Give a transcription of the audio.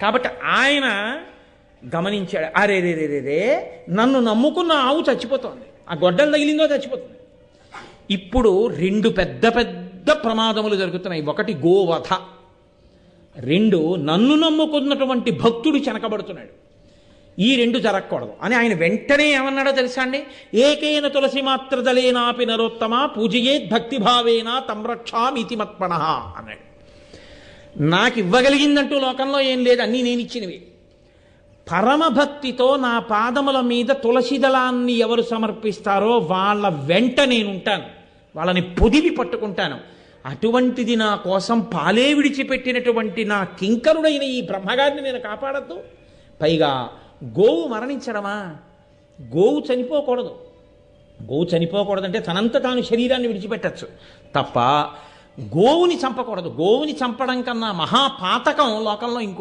కాబట్టి ఆయన గమనించాడు, అరే రే రే రే రే నన్ను నమ్ముకున్న ఆవు చచ్చిపోతోంది, ఆ గొడ్డలు తగిలిందో చచ్చిపోతుంది. ఇప్పుడు రెండు పెద్ద పెద్ద ప్రమాదములు జరుగుతున్నాయి. ఒకటి గోవధ, రెండు నన్ను నమ్ముకున్నటువంటి భక్తుడు చెనకబడుతున్నాడు. ఈ రెండు జరగకూడదు అని ఆయన వెంటనే ఏమన్నాడో తెలుసా అండి? ఏకేన తులసి మాత్ర దళేనాపి నరోత్తమ పూజయేద్ భక్తిభావేన తంరక్షామితి మత్పణః అన్నాడు. నాకు ఇవ్వగలిగిందంటూ లోకంలో ఏం లేదు, అన్నీ నేను ఇచ్చినవి. పరమభక్తితో నా పాదముల మీద తులసి దళాన్ని ఎవరు సమర్పిస్తారో వాళ్ళ వెంట నేనుంటాను, వాళ్ళని పొదివి పట్టుకుంటాను. అటువంటిది నా కోసం పాలే విడిచిపెట్టినటువంటి నా కింకరుడైన ఈ బ్రహ్మగారిని నేను కాపాడద్దు. పైగా గోవు మరణించడమా? గోవు చనిపోకూడదు. గోవు చనిపోకూడదంటే తనంత తాను శరీరాన్ని విడిచిపెట్టచ్చు తప్ప గోవుని చంపకూడదు. గోవుని చంపడం కన్నా మహాపాతకం లోకంలో ఇంకో